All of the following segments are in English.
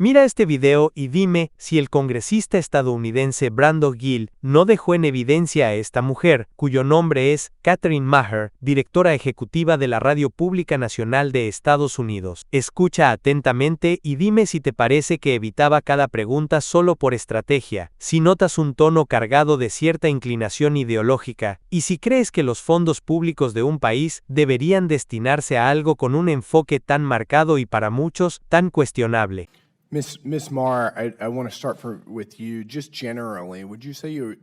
Mira este video y dime si el congresista estadounidense Brandon Gill no dejó en evidencia a esta mujer, cuyo nombre es Catherine MUJER, directora ejecutiva de la Radio Pública Nacional de Estados Unidos. Escucha atentamente y dime si te parece que evitaba cada pregunta solo por estrategia, si notas un tono cargado de cierta inclinación ideológica, y si crees que los fondos públicos de un país deberían destinarse a algo con un enfoque tan marcado y para muchos tan cuestionable. Miss Marr, I want to start with you. Just generally, would you say you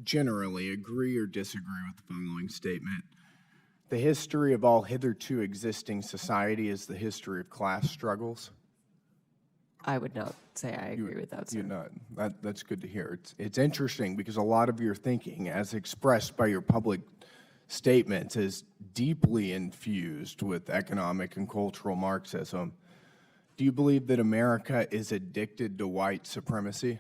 generally agree or disagree with the following statement? The history of all hitherto existing society is the history of class struggles? I would not say I agree with that, sir. You're not. That's good to hear. It's interesting because a lot of your thinking, as expressed by your public statements, is deeply infused with economic and cultural Marxism. Do you believe that America is addicted to white supremacy?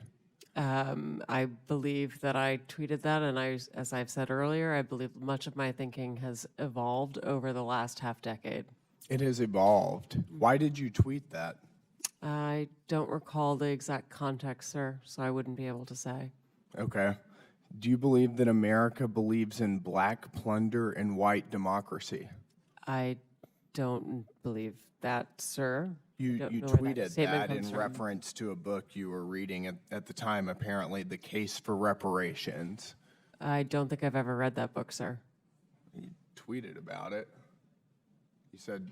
I believe that I tweeted that, and as I've said earlier, I believe much of my thinking has evolved over the last half decade. It has evolved. Why did you tweet that? I don't recall the exact context, sir, so I wouldn't be able to say. Okay. Do you believe that America believes in black plunder and white democracy? I don't believe that, sir. You tweeted that in reference to a book you were reading at the time, apparently, The Case for Reparations. I don't think I've ever read that book, sir. You tweeted about it. You said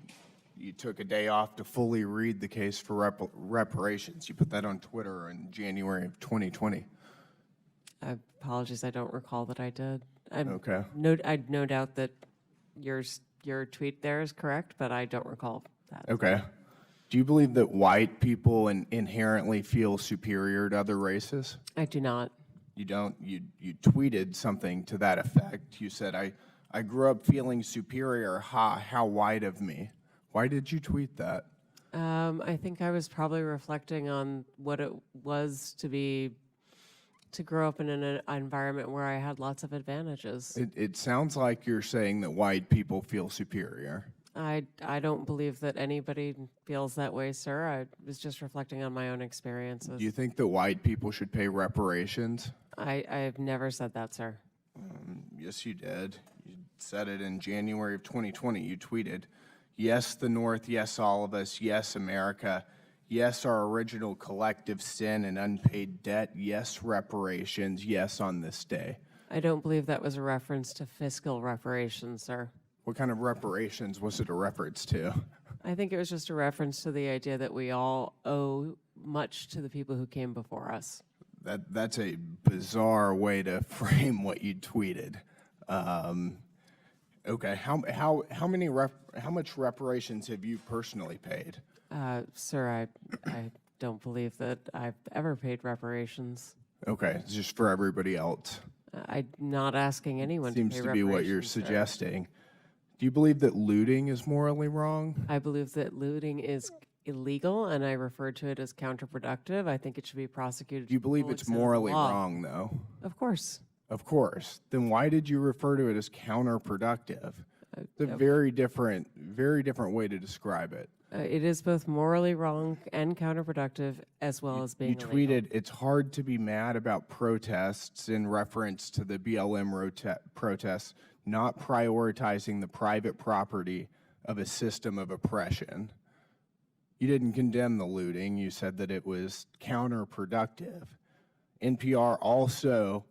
you took a day off to fully read The Case for Reparations. You put that on Twitter in January of 2020. Apologies, I don't recall that I did. Okay. I'd no doubt that your tweet there is correct, but I don't recall that. Okay. Do you believe that white people inherently feel superior to other races? I do not. You don't? You tweeted something to that effect. You said, I grew up feeling superior. How white of me. Why did you tweet that? I think I was probably reflecting on what it was to grow up in an environment where I had lots of advantages. It sounds like you're saying that white people feel superior. I don't believe that anybody feels that way, sir. I was just reflecting on my own experiences. Do you think that white people should pay reparations? I've never said that, sir. Yes, you did. You said it in January of 2020. You tweeted, yes, the North, yes, all of us, yes, America, yes, our original collective sin and unpaid debt, yes, reparations, yes, on this day. I don't believe that was a reference to fiscal reparations, sir. What kind of reparations was it a reference to? I think it was just a reference to the idea that we all owe much to the people who came before us. That's a bizarre way to frame what you tweeted. Okay, how much reparations have you personally paid? Sir, I don't believe that I've ever paid reparations. Okay, it's just for everybody else. I'm not asking anyone to pay reparations. Seems to be what you're suggesting. Do you believe that looting is morally wrong? I believe that looting is illegal, and I refer to it as counterproductive. I think it should be prosecuted. Do you believe it's morally wrong, though? Of course. Of course. Then why did you refer to it as counterproductive? It's a very different way to describe it. It is both morally wrong and counterproductive, as well as being illegal. You tweeted, it's hard to be mad about protests in reference to the BLM protests, not prioritizing the private property of a system of oppression. You didn't condemn the looting. You said that it was counterproductive. NPR also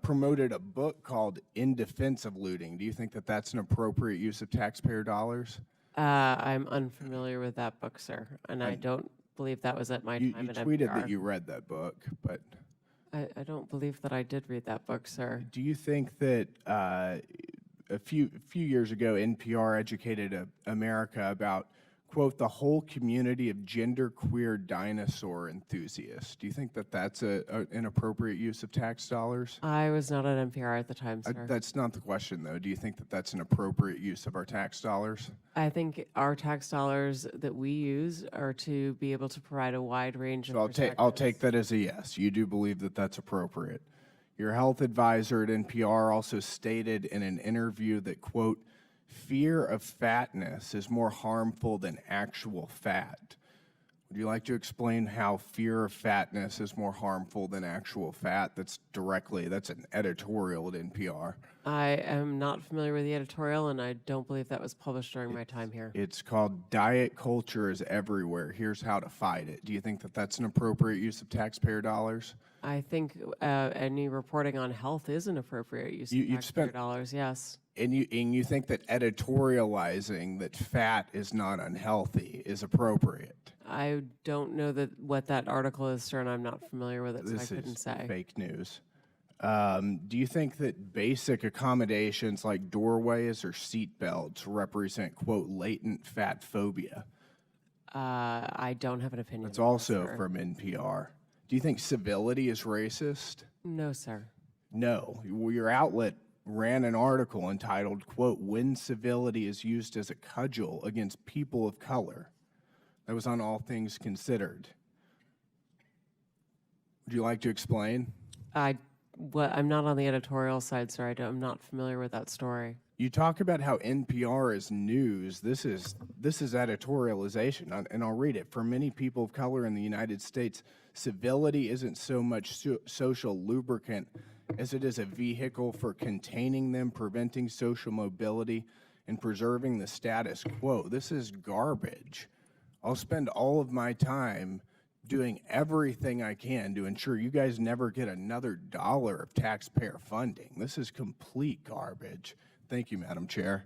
promoted a book called In Defense of Looting. Do you think that that's an appropriate use of taxpayer dollars? I'm unfamiliar with that book, sir, and I don't believe that was at my time at NPR. You tweeted that you read that book, but I don't believe that I did read that book, sir. Do you think that a few years ago, NPR educated America about, quote, the whole community of genderqueer dinosaur enthusiasts? Do you think that that's an appropriate use of tax dollars? I was not at NPR at the time, sir. That's not the question, though. Do you think that that's an appropriate use of our tax dollars? I think our tax dollars that we use are to be able to provide a wide range of perspectives. I'll take that as a yes. You do believe that that's appropriate. Your health advisor at NPR also stated in an interview that, quote, fear of fatness is more harmful than actual fat. Would you like to explain how fear of fatness is more harmful than actual fat? That's an editorial at NPR. I am not familiar with the editorial, and I don't believe that was published during my time here. It's called Diet Culture is Everywhere. Here's how to fight it. Do you think that that's an appropriate use of taxpayer dollars? I think any reporting on health is an appropriate use of taxpayer dollars, yes. And you think that editorializing that fat is not unhealthy is appropriate? I don't know what that article is, sir, and I'm not familiar with it, so This I couldn't is say. fake news. Do you think that basic accommodations like doorways or seat belts represent, quote, latent fat phobia? I don't have an opinion. It's on that, also sir. from NPR. Do you think Civility is racist? No, sir. No. Well, your outlet ran an article entitled, quote, When Civility is Used as a Cudgel Against People of Color. That was on All Things Considered. Would you like to explain? I'm not on the editorial side, sir. I'm not familiar with that story. You talk about how NPR is news. This is editorialization, and I'll read it. For many people of color in the United States, civility isn't so much social lubricant as it is a vehicle for containing them, preventing social mobility, and preserving the status quo. This is garbage. I'll spend all of my time doing everything I can to ensure you guys never get another dollar of taxpayer funding. This is complete garbage. Thank you, Madam Chair.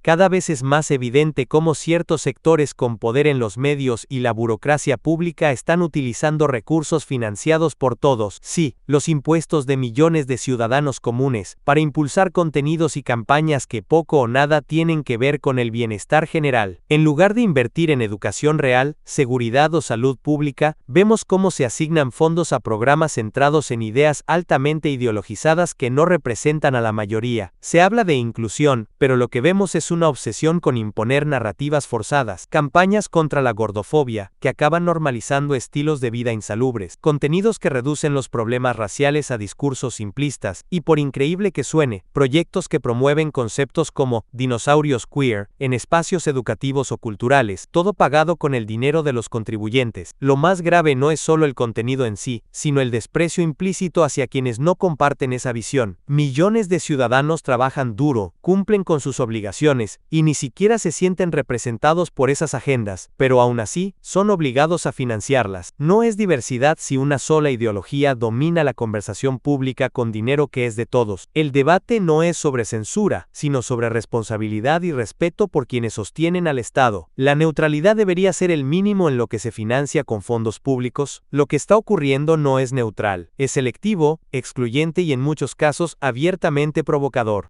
Cada vez es más evidente cómo ciertos sectores con poder en los medios y la burocracia pública están utilizando recursos financiados por todos, sí, los impuestos de millones de ciudadanos comunes, para impulsar contenidos y campañas que poco o nada tienen que ver con el bienestar general. En lugar de invertir en educación real, seguridad o salud pública, vemos cómo se asignan fondos a programas centrados en ideas altamente ideologizadas que no representan a la mayoría. Se habla de inclusión, pero lo que vemos es una obsesión con imponer narrativas forzadas, campañas contra la gordofobia, que acaban normalizando estilos de vida insalubres, contenidos que reducen los problemas raciales a discursos simplistas, y por increíble que suene, proyectos que promueven conceptos como dinosaurios queer, en espacios educativos o culturales, todo pagado con el dinero de los contribuyentes. Lo más grave no es solo el contenido en sí, sino el desprecio implícito hacia quienes no comparten esa visión. Millones de ciudadanos trabajan duro, cumplen con sus obligaciones, y ni siquiera se sienten representados por esas agendas, pero aún así, son obligados a financiarlas. No es diversidad si una sola ideología domina la conversación pública con dinero que es de todos. El debate no es sobre censura, sino sobre responsabilidad y respeto por quienes sostienen al Estado. La neutralidad debería ser el mínimo en lo que se financia con fondos públicos. Lo que está ocurriendo no es neutral, es selectivo, excluyente y en muchos casos abiertamente provocador.